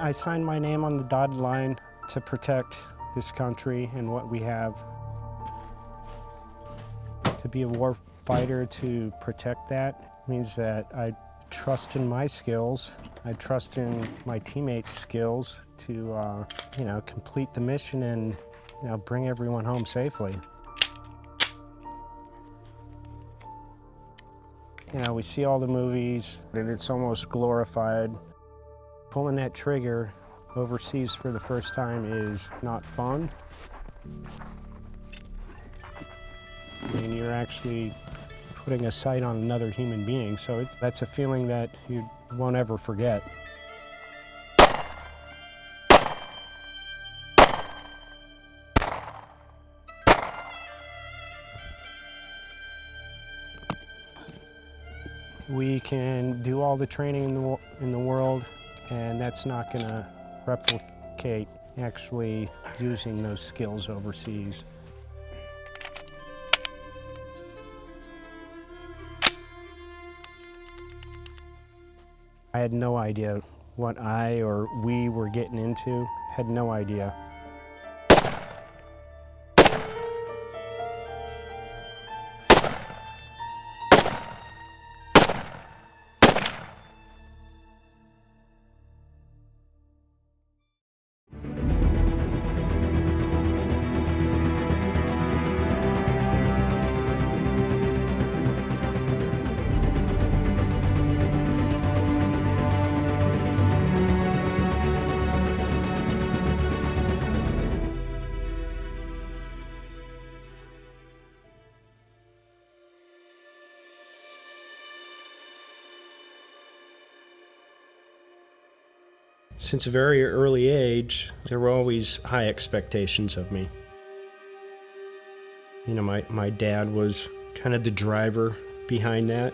I signed my name on the dotted line to protect this country and what we have. To be a war fighter, to protect that, means that I trust in my skills. I trust in my teammates' skills to, complete the mission and, bring everyone home safely. We see all the movies, and it's almost glorified. Pulling that trigger overseas for the first time is not fun. I mean, you're actually putting a sight on another human being, so that's a feeling that you won't ever forget. We can do all the training in the world, and that's not going to replicate actually using those skills overseas. I had no idea what I or we were getting into, had no idea. Since a very early age, there were always high expectations of me. My dad was kind of the driver behind that.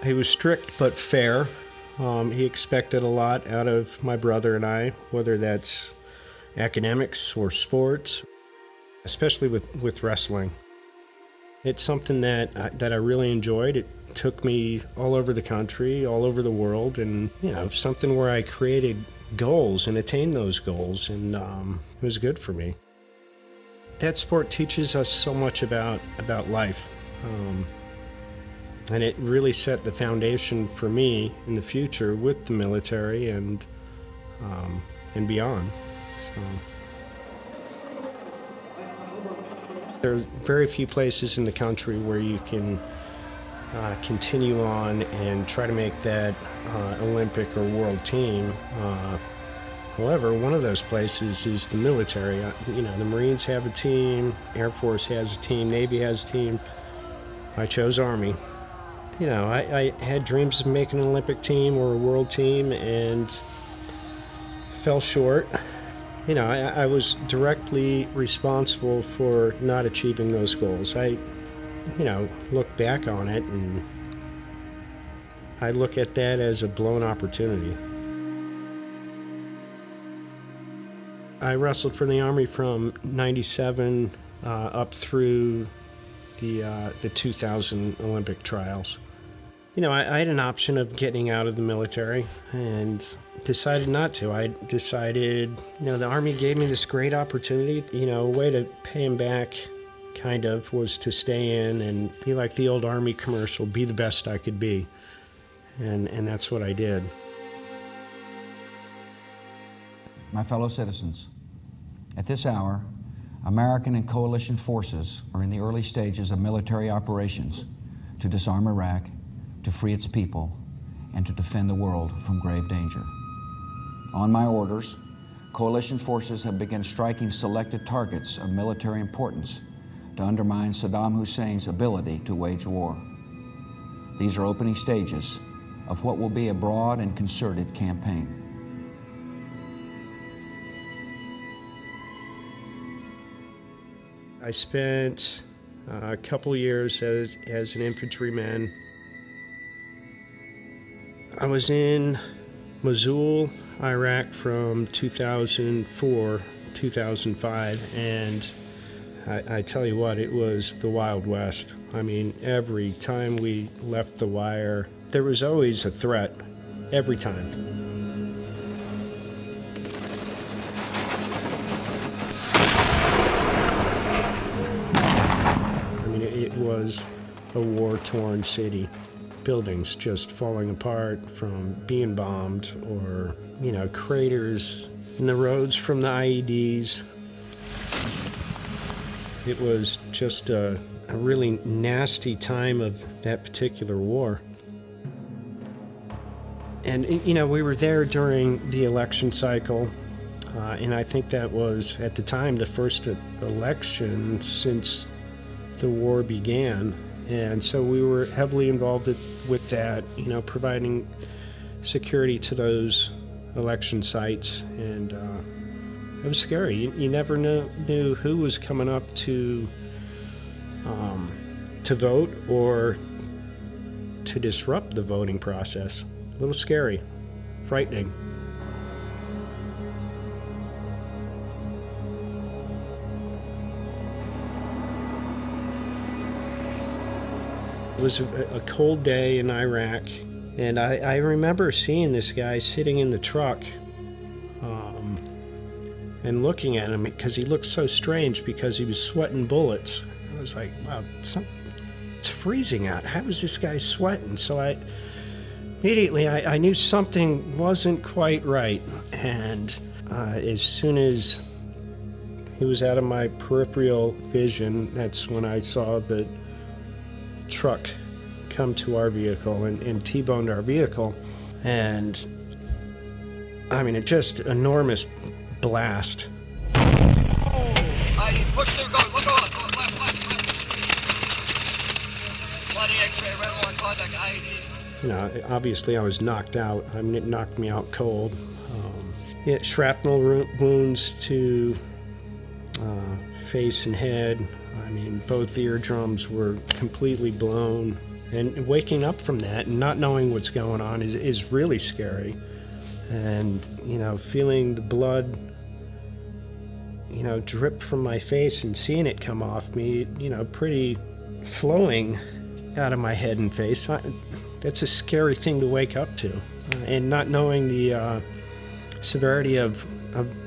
He was strict but fair. He expected a lot out of my brother and I, whether that's academics or sports, especially with wrestling. It's something that I really enjoyed. It took me all over the country, all over the world, and something where I created goals and attained those goals, and it was good for me. That sport teaches us so much about life, and it really set the foundation for me in the future with the military and beyond. So. There are very few places in the country where you can continue on and try to make that Olympic or world team. However, one of those places is the military. The Marines have a team, Air Force has a team, Navy has a team. I chose Army. I had dreams of making an Olympic team or a world team and fell short. I was directly responsible for not achieving those goals. I look back on it and I look at that as a blown opportunity. I wrestled for the Army from '97 up through the 2000 Olympic trials. I had an option of getting out of the military and decided not to. I decided, the Army gave me this great opportunity. A way to pay him back, kind of, was to stay in and be like the old Army commercial, be the best I could be. And that's what I did. My fellow citizens, at this hour, American and coalition forces are in the early stages of military operations to disarm Iraq, to free its people, and to defend the world from grave danger. On my orders, coalition forces have begun striking selected targets of military importance to undermine Saddam Hussein's ability to wage war. These are opening stages of what will be a broad and concerted campaign. I spent a couple years as an infantryman. I was in Mosul, Iraq from 2004, 2005, and I tell you what, it was the Wild West. I mean, every time we left the wire, there was always a threat, every time. was a war-torn city. Buildings just falling apart from being bombed, or, craters in the roads from the IEDs. It was just a really nasty time of that particular war. And, we were there during the election cycle, and I think that was, at the time, the first election since the war began. And so we were heavily involved with that, providing security to those election sites. And it was scary. You never knew who was coming up to vote or to disrupt the voting process. A little scary, frightening. It was a cold day in Iraq, and I remember seeing this guy sitting in the truck and looking at him because he looked so strange because he was sweating bullets. I was like, wow, it's freezing out. How is this guy sweating? So immediately I knew something wasn't quite right, and as soon as he was out of my peripheral vision, that's when I saw the truck come to our vehicle and T-boned our vehicle. And it just enormous blast. I pushed through, go, look on, left. Bloody X-ray, red one, contact IED. Obviously I was knocked out. It knocked me out cold. Shrapnel wounds to face and head. Both eardrums were completely blown. And waking up from that and not knowing what's going on is really scary. And, feeling the blood, drip from my face and seeing it come off me, pretty flowing out of my head and face. That's a scary thing to wake up to. And not knowing the severity of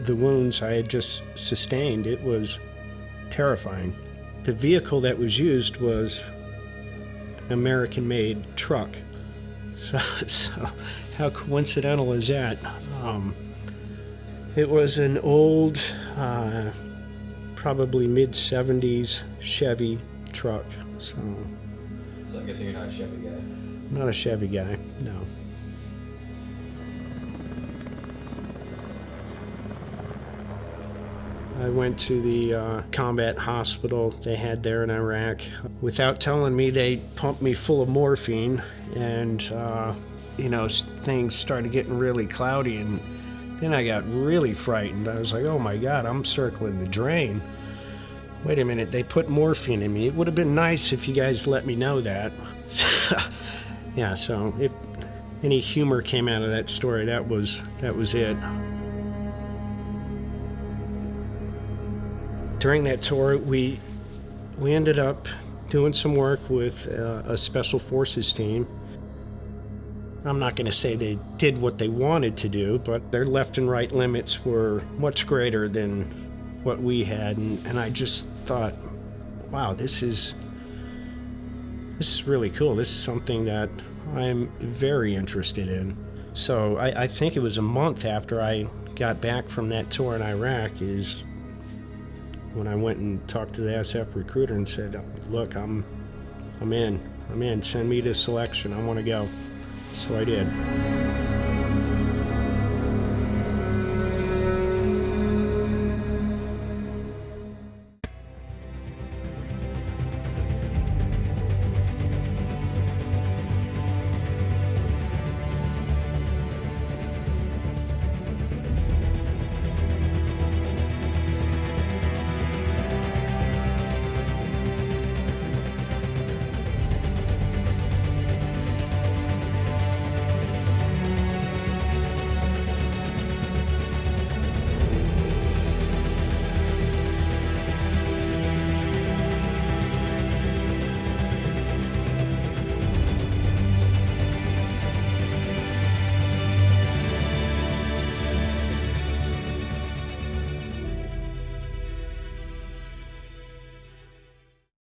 the wounds I had just sustained, it was terrifying. The vehicle that was used was an American-made truck. So how coincidental is that? It was an old, probably mid-70s Chevy truck. So I'm guessing you're not a Chevy guy. I'm not a Chevy guy, no. I went to the combat hospital they had there in Iraq. Without telling me, they pumped me full of morphine, and things started getting really cloudy, and then I got really frightened. I was like, oh my God, I'm circling the drain. Wait a minute, they put morphine in me. It would have been nice if you guys let me know that. So if any humor came out of that story, that was it. During that tour, we ended up doing some work with a special forces team. I'm not going to say they did what they wanted to do, but their left and right limits were much greater than what we had, and I just thought, wow, this is really cool. This is something that I'm very interested in. So I think it was a month after I got back from that tour in Iraq is when I went and talked to the SF recruiter and said, look, I'm in. Send me to selection. I want to go. So I did.